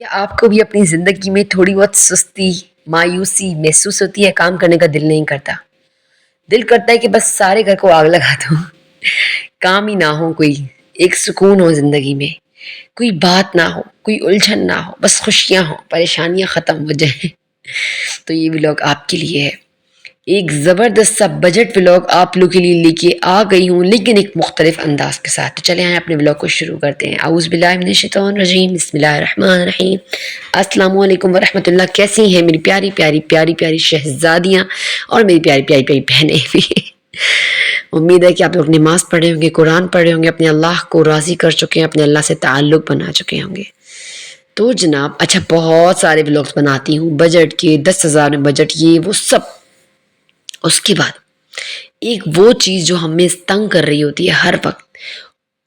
کیا آپ کو بھی اپنی زندگی میں تھوڑی بہت سستی مایوسی محسوس ہوتی ہے؟ کام کرنے کا دل نہیں کرتا، دل کرتا ہے کہ بس سارے گھر کو آگ لگا دو، کام ہی نہ ہو، کوئی ایک سکون ہو زندگی میں، کوئی بات نہ ہو، کوئی الجھن نہ ہو، بس خوشیاں ہوں، پریشانیاں ختم ہو جائیں۔ تو یہ ولاگ آپ کے لیے ہے، ایک زبردست سا بجٹ ولاگ آپ لوگوں کے لیے لے کے آ گئی ہوں، لیکن ایک مختلف انداز کے ساتھ۔ تو چلے آئیں اپنے ولاگ کو شروع کرتے ہیں۔ اعوذ باللہ من الشیطان الرجیم، بسم اللہ الرحمن الرحیم۔ السلام علیکم ورحمۃ اللہ، کیسی ہیں میری پیاری پیاری پیاری پیاری شہزادیاں اور میری پیاری پیاری پیاری بہنیں بھی؟ امید ہے کہ آپ لوگ نماز پڑھے ہوں گے، قرآن پڑھے ہوں گے، اپنے اللہ کو راضی کر چکے ہیں، اپنے اللہ سے تعلق بنا چکے ہوں گے۔ تو جناب، اچھا، بہت سارے ولاگس بناتی ہوں، بجٹ کے 10,000 میں بجٹ، یہ وہ سب۔ اس کے بعد ایک وہ چیز جو ہمیں تنگ کر رہی ہوتی ہے ہر وقت،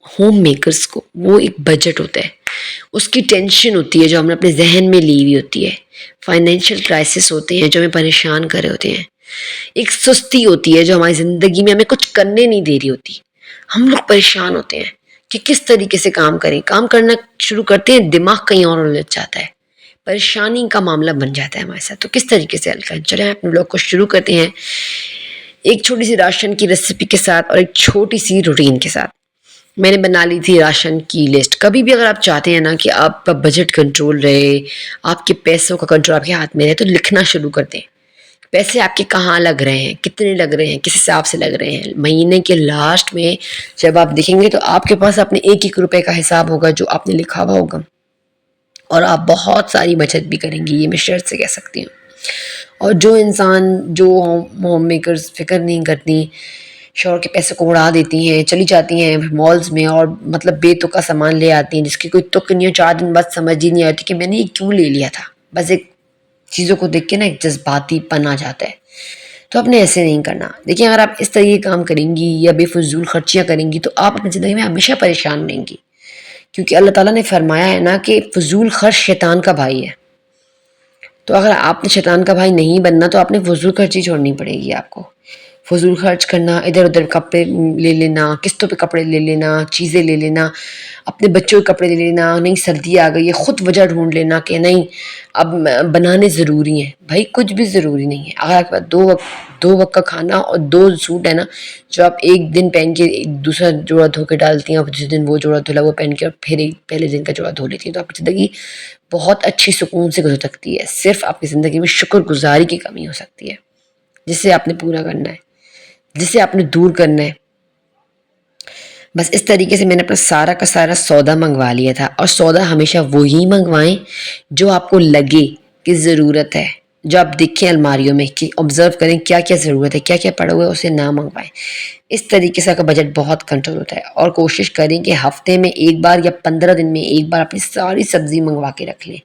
ہوم میکرز کو، وہ ایک بجٹ ہوتا ہے، اس کی ٹینشن ہوتی ہے جو ہم نے اپنے ذہن میں لی ہوئی ہوتی ہے، فائنینشیل کرائسس ہوتے ہیں جو ہمیں پریشان کر رہے ہوتے ہیں، ایک سستی ہوتی ہے جو ہماری زندگی میں ہمیں کچھ کرنے نہیں دے رہی ہوتی۔ ہم لوگ پریشان ہوتے ہیں کہ کس طریقے سے کام کریں، کام کرنا شروع کرتے ہیں، دماغ کہیں اور الجھ جاتا ہے، پریشانی کا معاملہ بن جاتا ہے ہمارے ساتھ۔ تو کس طریقے سے حل کریں؟ چلیں اپنے لوگ کو شروع کرتے ہیں ایک چھوٹی سی راشن کی ریسیپی کے ساتھ اور ایک چھوٹی سی روٹین کے ساتھ۔ میں نے بنا لی تھی راشن کی لسٹ۔ کبھی بھی اگر آپ چاہتے ہیں نا کہ آپ کا بجٹ کنٹرول رہے، آپ کے پیسوں کا کنٹرول آپ کے ہاتھ میں رہے، تو لکھنا شروع کر دیں۔ پیسے آپ کے کہاں لگ رہے ہیں، کتنے لگ رہے ہیں، کس حساب سے لگ رہے ہیں۔ مہینے کے لاسٹ میں جب آپ دیکھیں گے تو آپ کے پاس اپنے ایک ایک روپے کا حساب ہوگا جو آپ نے لکھا ہوا ہوگا، اور آپ بہت ساری بچت بھی کریں گی، یہ میں شرط سے کہہ سکتی ہوں۔ اور جو انسان، جو ہوم میکرز فکر نہیں کرتی، شوہر کے پیسے کو اڑا دیتی ہیں، چلی جاتی ہیں مالز میں اور مطلب بے تکا سامان لے آتی ہیں جس کی کوئی تک نہیں ہے، 4 دن بعد سمجھ ہی نہیں آتی کہ میں نے یہ کیوں لے لیا تھا۔ بس ایک چیزوں کو دیکھ کے نا ایک جذباتی پن آ جاتا ہے۔ تو آپ نے ایسے نہیں کرنا۔ دیکھیں، اگر آپ اس طریقے کام کریں گی یا بے فضول خرچیاں کریں گی تو آپ اپنی زندگی میں ہمیشہ پریشان رہیں گی، کیونکہ اللہ تعالیٰ نے فرمایا ہے نا کہ فضول خرچ شیطان کا بھائی ہے۔ تو اگر آپ نے شیطان کا بھائی نہیں بننا تو آپ نے فضول خرچی چھوڑنی پڑے گی آپ کو۔ فضول خرچ کرنا، ادھر ادھر کپڑے لے لینا، قسطوں پہ کپڑے لے لینا، چیزیں لے لینا، اپنے بچوں کے کپڑے لے لینا، نہیں سردی آ گئی ہے، خود وجہ ڈھونڈ لینا کہ نہیں اب بنانے ضروری ہیں۔ بھائی کچھ بھی ضروری نہیں ہے۔ اگر آپ کے پاس دو وقت کا کھانا اور 2 سوٹ ہے نا، جو آپ ایک دن پہن کے دوسرا جوڑا دھو کے ڈالتی ہیں، اور جس دن وہ جوڑا دھلا وہ پہن کے اور پھر ایک پہلے دن کا جوڑا دھو لیتی ہیں، تو آپ کی زندگی بہت اچھی سکون سے گزر سکتی ہے۔ صرف آپ کی زندگی میں شکر گزاری کی کمی ہو سکتی ہے، جسے آپ نے پورا کرنا ہے، جسے آپ نے دور کرنا ہے۔ بس اس طریقے سے میں نے اپنا سارا کا سارا سودا منگوا لیا تھا، اور سودا ہمیشہ وہی منگوائیں جو آپ کو لگے کہ ضرورت ہے، جو آپ دیکھیں الماریوں میں کہ آبزرو کریں کیا کیا ضرورت ہے، کیا کیا پڑا ہوا ہے، اسے نہ منگوائیں۔ اس طریقے سے آپ کا بجٹ بہت کنٹرول ہوتا ہے۔ اور کوشش کریں کہ ہفتے میں ایک بار یا 15 دن میں ایک بار اپنی ساری سبزی منگوا کے رکھ لیں۔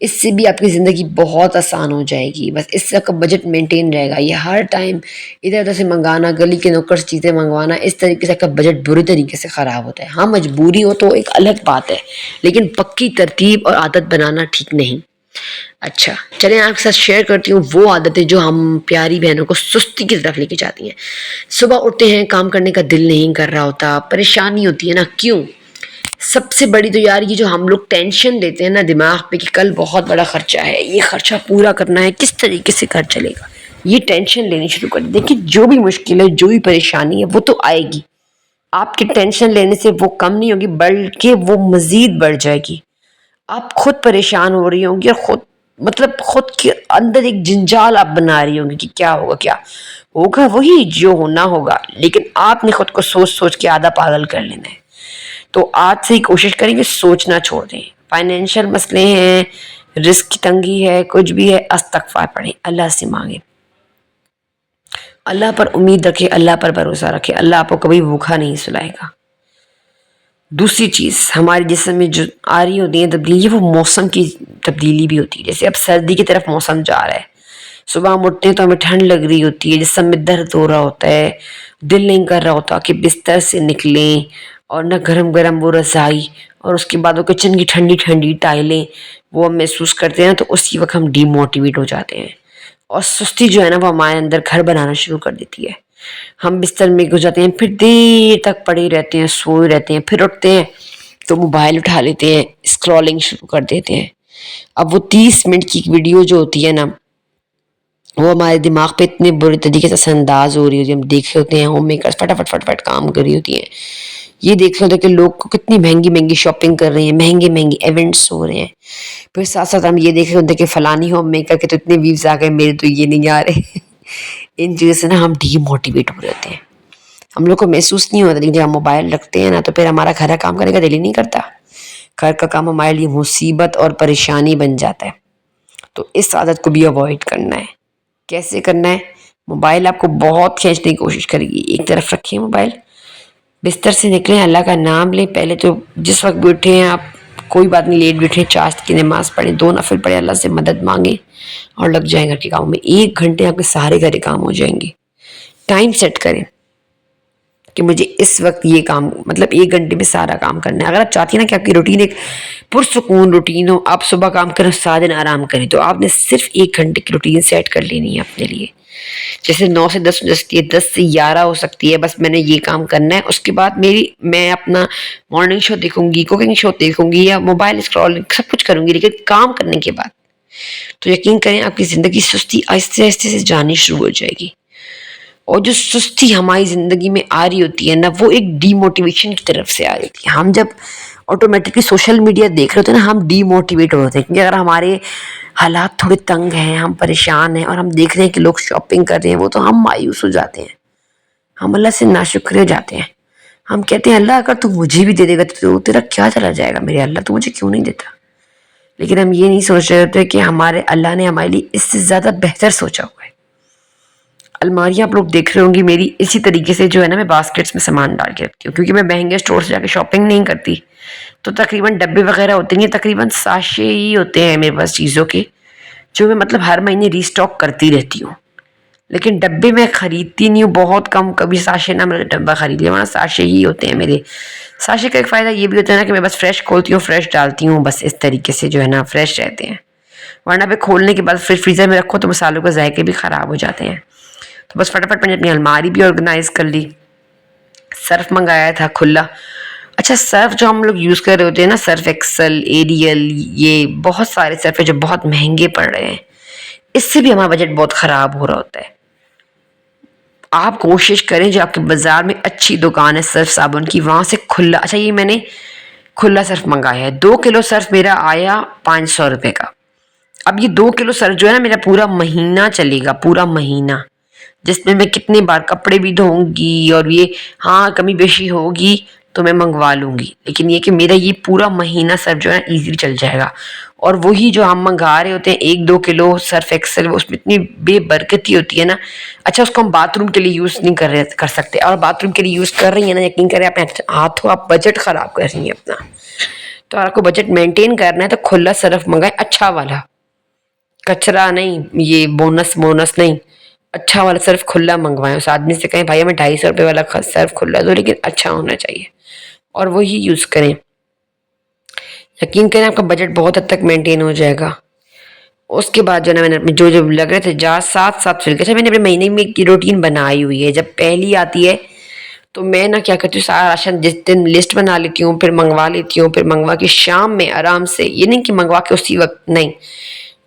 اس سے بھی آپ کی زندگی بہت آسان ہو جائے گی۔ بس اس سے آپ کا بجٹ مینٹین رہے گا۔ یہ ہر ٹائم ادھر ادھر سے منگانا، گلی کے نوکر سے چیزیں منگوانا، اس طریقے سے آپ کا بجٹ بری طریقے سے خراب ہوتا ہے۔ ہاں، مجبوری ہو تو ایک الگ بات ہے، لیکن پکی ترتیب اور عادت بنانا ٹھیک نہیں۔ اچھا، چلیں آپ کے ساتھ شیئر کرتی ہوں وہ عادتیں جو ہم پیاری بہنوں کو سستی کی طرف لے کے جاتی ہیں۔ صبح اٹھتے ہیں، کام کرنے کا دل نہیں کر رہا ہوتا، پریشانی ہوتی ہے نا، کیوں؟ سب سے بڑی تو یار یہ جو ہم لوگ ٹینشن لیتے ہیں نا دماغ پہ کہ کل بہت بڑا خرچہ ہے، یہ خرچہ پورا کرنا ہے، کس طریقے سے گھر چلے گا، یہ ٹینشن لینی شروع کر دیں۔ دیکھیں، جو بھی مشکل ہے، جو بھی پریشانی ہے، وہ تو آئے گی۔ آپ کی ٹینشن لینے سے وہ کم نہیں ہوگی، بلکہ وہ مزید بڑھ جائے گی۔ آپ خود پریشان ہو رہی ہوں گی، اور خود کے اندر ایک جنجال آپ بنا رہی ہوں گی کہ کیا ہوگا، کیا ہوگا، وہی جو ہونا ہوگا، لیکن آپ نے خود کو سوچ سوچ کے آدھا پاگل کر لینا ہے۔ تو آج سے ہی کوشش کریں کہ سوچنا چھوڑ دیں۔ فائنینشیل مسئلے ہیں، رزق کی تنگی ہے، کچھ بھی ہے، استغفار پڑھیں، اللہ سے مانگیں، اللہ پر امید رکھے، اللہ پر بھروسہ رکھے، اللہ آپ کو کبھی بھوکا نہیں سلائے گا۔ دوسری چیز، ہمارے جسم میں جو آ رہی ہوتی ہے تبدیلی، وہ موسم کی تبدیلی بھی ہوتی ہے۔ جیسے اب سردی کی طرف موسم جا رہا ہے، صبح ہم اٹھتے ہیں تو ہمیں ٹھنڈ لگ رہی ہوتی ہے، جسم میں درد ہو رہا ہوتا ہے، دل نہیں کر رہا ہوتا کہ بستر سے نکلیں، اور نہ گرم گرم وہ رضائی، اور اس کے بعد وہ کچن کی ٹھنڈی ٹھنڈی ٹائلیں وہ ہم محسوس کرتے ہیں، تو اسی وقت ہم ڈی موٹیویٹ ہو جاتے ہیں، اور سستی جو ہے نا وہ ہمارے اندر گھر بنانا شروع کر دیتی ہے۔ ہم بستر میں گھس جاتے ہیں، پھر دیر تک پڑے رہتے ہیں، سوئے رہتے ہیں، پھر اٹھتے ہیں تو موبائل اٹھا لیتے ہیں، اسکرولنگ شروع کر دیتے ہیں۔ اب وہ 30 منٹ کی ویڈیو جو ہوتی ہے نا وہ ہمارے دماغ پہ اتنے برے طریقے سے اثر انداز ہو رہی ہوتی ہے. ہم دیکھ رہے ہوتے ہیں ہوم میکرز فٹافٹ فٹافٹ کام کر رہی ہوتی ہیں. یہ دیکھ رہے ہوتے ہیں کہ لوگ کتنی مہنگی مہنگی شاپنگ کر رہے ہیں, مہنگے مہنگے ایونٹس ہو رہے ہیں. پھر ساتھ ساتھ ہم یہ دیکھ رہے ہوتے ہیں کہ فلانی ہوم میکر کے تو اتنے ویوز آ گئے, میرے تو یہ نہیں آ رہے. ان چیزوں سے نا ہم ڈی موٹیویٹ ہو رہے ہوتے ہیں. ہم لوگ کو محسوس نہیں ہوتا, لیکن جب ہم موبائل رکھتے ہیں نا تو پھر ہمارا گھر کا کام کرنے کا دل ہی نہیں کرتا. گھر کا کام ہمارے لیے مصیبت اور پریشانی بن جاتا ہے. تو اس عادت کو بھی اوائڈ کرنا ہے. کیسے کرنا ہے؟ موبائل آپ کو بہت کھینچنے کی کوشش کرے گی, ایک طرف رکھیں موبائل, بستر سے نکلیں, اللہ کا نام لیں. پہلے تو جس وقت بھی اٹھے ہیں آپ, کوئی بات نہیں, لیٹ بھی اٹھیں, چاشت کی نماز پڑھیں, 2 نفل پڑھیں, اللہ سے مدد مانگیں اور لگ جائیں گھر کے کاموں میں. 1 گھنٹے آپ کے سارے گھر کے کام ہو جائیں گے. ٹائم سیٹ کریں کہ مجھے اس وقت یہ کام, مطلب 1 گھنٹے میں سارا کام کرنا ہے. اگر آپ چاہتی ہیں نا کہ آپ کی روٹین ایک پرسکون روٹین ہو, آپ صبح کام کریں, سارے دن آرام کریں, تو آپ نے صرف 1 گھنٹے کی روٹین سیٹ کر لینی ہے اپنے لیے. جیسے 9 سے 10 ہو سکتی ہے, 10 سے 11 ہو سکتی ہے, بس میں نے یہ کام کرنا ہے. اس کے بعد میں اپنا مارننگ شو دیکھوں گی, کوکنگ شو دیکھوں گی, یا موبائل اسکرولنگ سب کچھ کروں گی, لیکن کام کرنے کے بعد تو یقین کریں آپ کی زندگی سستی آہستہ آہستہ سے جانی شروع ہو جائے گی. اور جو سستی ہماری زندگی میں آ رہی ہوتی ہے نا, وہ ایک ڈی موٹیویشن کی طرف سے آ رہی ہوتی ہے. ہم جب آٹومیٹکلی سوشل میڈیا دیکھ رہے ہوتے ہیں نا, ہم ڈی موٹیویٹ ہو رہے ہیں, کیونکہ اگر ہمارے حالات تھوڑے تنگ ہیں, ہم پریشان ہیں, اور ہم دیکھ رہے ہیں کہ لوگ شاپنگ کر رہے ہیں, وہ تو ہم مایوس ہو جاتے ہیں, ہم اللہ سے ناشکر ہو جاتے ہیں. ہم کہتے ہیں اللہ اگر تو مجھے بھی دے دے گا تو تیرا کیا چلا جائے گا, میرے اللہ تو مجھے کیوں نہیں دیتا. لیکن ہم یہ نہیں سوچ رہے ہوتے کہ ہمارے اللہ نے ہمارے لیے اس سے زیادہ بہتر سوچا ہوا ہے. الماریاں آپ لوگ دیکھ رہے ہوں گی میری اسی طریقے سے جو ہے نا, میں باسکٹس میں سامان ڈال کے رکھتی ہوں, کیونکہ میں مہنگے اسٹور سے جا کے شاپنگ نہیں کرتی. تو تقریباً ڈبے وغیرہ ہوتے ہیں, تقریباً ساشے ہی ہوتے ہیں میرے پاس چیزوں کے, جو میں مطلب ہر مہینے ری اسٹاک کرتی رہتی ہوں. لیکن ڈبے میں خریدتی نہیں ہوں, بہت کم, کبھی ساشے نہ میں ڈبہ خرید لیا, ورنہ ساشے ہی ہوتے ہیں میرے. ساشے کا ایک فائدہ یہ بھی ہوتا ہے نا کہ میں بس فریش کھولتی ہوں, فریش ڈالتی ہوں, بس اس طریقے سے جو ہے نا فریش رہتے ہیں. ورنہ پہ کھولنے کے بعد پھر فریزر میں رکھو تو مسالوں کے ذائقے بھی خراب ہو جاتے ہیں. تو بس فٹافٹ میں نے اپنی الماری بھی آرگنائز کر لی. سرف منگایا تھا کھلا. اچھا, سرف جو ہم لوگ یوز کر رہے ہوتے ہیں نا, سرف ایکسل, ایریل, یہ بہت سارے سرف ہیں جو بہت مہنگے پڑ رہے ہیں, اس سے بھی ہمارا بجٹ بہت خراب ہو رہا ہوتا ہے. آپ کوشش کریں جو آپ کے بازار میں اچھی دکان ہے سرف صابن کی, وہاں سے کھلا. اچھا, یہ میں نے کھلا سرف منگایا ہے, 2 کلو سرف میرا آیا 500 روپے کا. اب یہ 2 کلو سرف جو ہے نا میرا پورا مہینہ چلے گا, پورا مہینہ, جس میں کتنی بار کپڑے بھی دھوؤں گی, اور یہ ہاں کمی بیشی ہوگی تو میں منگوا لوں گی, لیکن یہ کہ میرا یہ پورا مہینہ سرف جو ہے نا ایزیلی چل جائے گا. اور وہی جو ہم منگا رہے ہوتے ہیں 1-2 کلو سرف ایکسل, اس میں اتنی بے برکتی ہوتی ہے نا. اچھا, اس کو ہم باتھ روم کے لیے یوز نہیں کر سکتے, اور باتھ روم کے لیے یوز کر رہی ہیں نا, یقین کریں آپ ہاتھوں آپ بجٹ خراب کر رہی ہیں اپنا. تو آپ کو بجٹ مینٹین کرنا ہے تو کھلا سرف منگائیں, اچھا والا, کچرا نہیں, یہ بونس نہیں, اچھا والا سرف کھلا منگوائیں. اس آدمی سے کہیں بھائی ہمیں 250 روپے والا سرف کھلا دو, لیکن اچھا ہونا چاہیے, اور وہی یوز کریں. یقین کریں آپ کا بجٹ بہت حد تک مینٹین ہو جائے گا. اس کے بعد جو ہے نا میں نے جو لگ رہے تھے ساتھ چل کے, میں نے اپنے مہینے میں کی روٹین بنائی ہوئی ہے. جب پہلی آتی ہے تو میں نا کیا کرتی ہوں, سارا راشن جس دن لسٹ بنا لیتی ہوں, پھر منگوا لیتی ہوں, پھر منگوا کے شام میں آرام سے, یہ نہیں کہ منگوا کے اسی وقت, نہیں,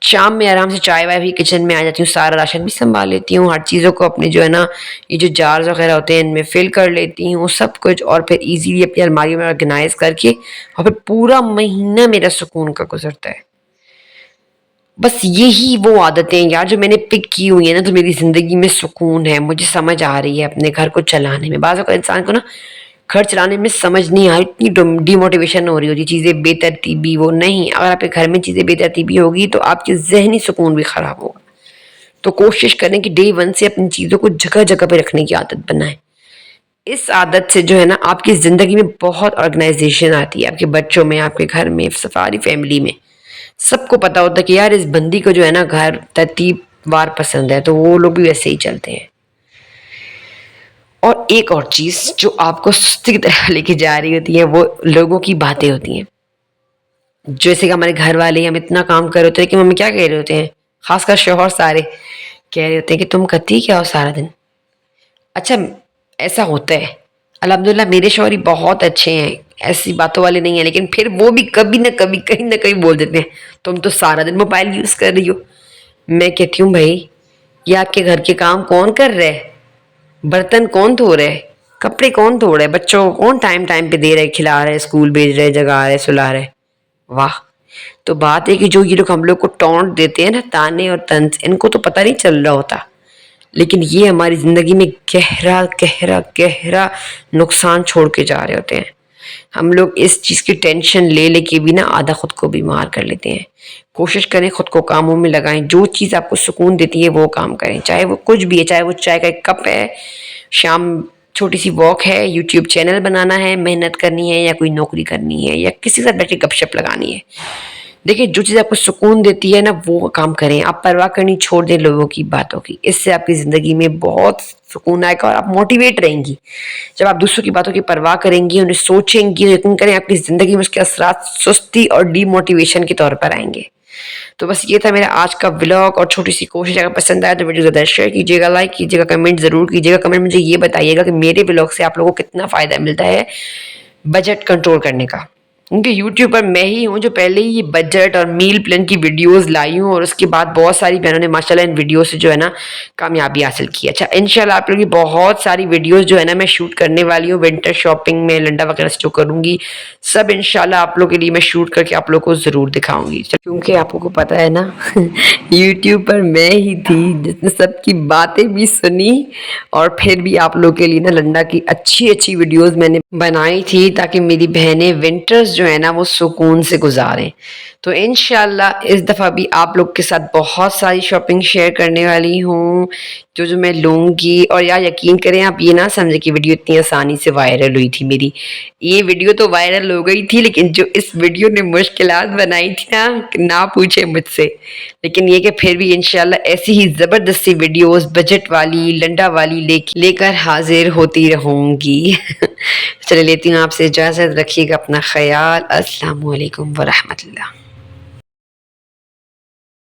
شام میں آرام سے چائے وائے بھی کچن میں آ جاتی ہوں, سارا راشن بھی سنبھال لیتی ہوں, ہر چیزوں کو اپنے جو ہے نا یہ جو جارز وغیرہ ہوتے ہیں ان میں فل کر لیتی ہوں سب کچھ, اور پھر ایزیلی اپنی الماری میں آرگنائز کر کے, اور پھر پورا مہینہ میرا سکون کا گزرتا ہے. بس یہی وہ عادتیں یار جو میں نے پک کی ہوئی ہیں نا, تو میری زندگی میں سکون ہے, مجھے سمجھ آ رہی ہے اپنے گھر کو چلانے میں. بعض اوقات انسان کو نا گھر چلانے میں سمجھ نہیں آ رہی, اتنی ڈی موٹیویشن ہو رہی ہوتی, چیزیں بے ترتیبی, وہ نہیں. اگر آپ کے گھر میں چیزیں بے ترتیبی ہوگی تو آپ کے ذہنی سکون بھی خراب ہوگا. تو کوشش کریں کہ ڈے 1 سے اپنی چیزوں کو جگہ جگہ پہ رکھنے کی عادت بنائیں. اس عادت سے جو ہے نا آپ کی زندگی میں بہت آرگنائزیشن آتی ہے, آپ کے بچوں میں, آپ کے گھر میں, ساری فیملی میں. سب کو پتا ہوتا ہے کہ یار اس بندی کو جو ہے نا گھر ترتیب وار پسند ہے, تو وہ لوگ بھی ویسے ہی چلتے ہیں. اور ایک اور چیز جو آپ کو سستی کی طرح لے کے جا رہی ہوتی ہے, وہ لوگوں کی باتیں ہوتی ہیں. جیسے کہ ہمارے گھر والے ہم اتنا کام کر رہے ہوتے ہیں کہ ہمیں کیا کہہ رہے ہوتے ہیں, خاص کر شوہر سارے کہہ رہے ہوتے ہیں کہ تم کرتی کیا ہو سارا دن. اچھا, ایسا ہوتا ہے, الحمدللہ میرے شوہر بہت اچھے ہیں, ایسی باتوں والے نہیں ہیں، لیکن پھر وہ بھی کبھی نہ کہیں بول دیتے ہیں تم تو سارا دن موبائل یوز کر رہی ہو. میں کہتی ہوں بھائی یہ آپ کے گھر کے کام کون کر رہے ہے؟ برتن کون دھو رہے، کپڑے کون دھو رہے، بچوں کو کون ٹائم پہ دے رہے، کھلا رہے، اسکول بھیج رہے، جگا رہے، سلا رہے. واہ. تو بات ہے کہ جو یہ لوگ ہم لوگ کو ٹونٹ دیتے ہیں نا، تانے اور طنز، ان کو تو پتہ نہیں چل رہا ہوتا، لیکن یہ ہماری زندگی میں گہرا گہرا گہرا نقصان چھوڑ کے جا رہے ہوتے ہیں. ہم لوگ اس چیز کی ٹینشن لے کے بھی نا آدھا خود کو بیمار کر لیتے ہیں. کوشش کریں خود کو کاموں میں لگائیں، جو چیز آپ کو سکون دیتی ہے وہ کام کریں، چاہے وہ کچھ بھی ہے، چاہے وہ چائے کا ایک کپ ہے، شام چھوٹی سی واک ہے، یوٹیوب چینل بنانا ہے، محنت کرنی ہے، یا کوئی نوکری کرنی ہے، یا کسی کے ساتھ بیٹھ کے گپ شپ لگانی ہے. دیکھیں جو چیز آپ کو سکون دیتی ہے نا وہ کام کریں. آپ پرواہ کرنی چھوڑ دیں لوگوں کی باتوں کی، اس سے آپ کی زندگی میں بہت سکون آئے گا اور آپ موٹیویٹ رہیں گی. جب آپ دوسروں کی باتوں کی پرواہ کریں گی، انہیں سوچیں گی، یقین کریں آپ کی زندگی میں اس کے اثرات سستی اور ڈی موٹیویشن کے طور پر آئیں گے. تو بس یہ تھا میرا آج کا ولاگ اور چھوٹی سی کوشش. اگر پسند آیا تو ویڈیو زیادہ شیئر کیجیے گا، لائک کیجیے گا، کمنٹ ضرور کیجیے گا. کمنٹ مجھے یہ بتائیے گا کہ میرے ولاگ سے آپ لوگوں کو کتنا فائدہ ملتا ہے بجٹ کنٹرول کرنے کا، کیونکہ یوٹیوب پر میں ہی ہوں جو پہلے ہی یہ بجٹ اور میل پلان کی ویڈیوز لائی ہوں، اور اس کے بعد بہت ساری بہنوں نے ماشاءاللہ ان ویڈیو سے جو ہے نا کامیابی حاصل کی. اچھا انشاءاللہ آپ لوگ کی بہت ساری ویڈیوز جو ہے نا میں شوٹ کرنے والی ہوں، ونٹر شاپنگ میں لنڈا وغیرہ سے جو کروں گی سب انشاءاللہ آپ لوگ کے لیے میں شوٹ کر کے آپ لوگ کو ضرور دکھاؤں گی. کیونکہ آپ کو پتہ ہے نا یوٹیوب پر میں ہی تھی جس نے سب کی باتیں بھی سنی، اور پھر بھی آپ لوگ کے لیے نا لنڈا کی اچھی ویڈیوز میں نے بنائی تھی تاکہ میری بہنیں ونٹرز جو ہے نا وہ سکون سے گزاریں. تو انشاءاللہ اس دفعہ بھی آپ لوگ کے ساتھ بہت ساری شاپنگ شیئر کرنے والی ہوں جو میں لوں گی. اور یار یقین کریں آپ یہ نہ سمجھیں کہ ویڈیو اتنی آسانی سے وائرل ہوئی تھی میری. یہ ویڈیو تو وائرل ہو گئی تھی، لیکن جو اس ویڈیو نے مشکلات بنائی تھی نا نہ پوچھے مجھ سے. لیکن یہ کہ پھر بھی انشاءاللہ ایسی ہی زبردستی ویڈیوز بجٹ والی لنڈا والی لے کر حاضر ہوتی رہوں گی. چلے لیتی ہوں آپ سے اجازت، رکھیے گا اپنا خیال. السلام علیکم ورحمۃ اللہ.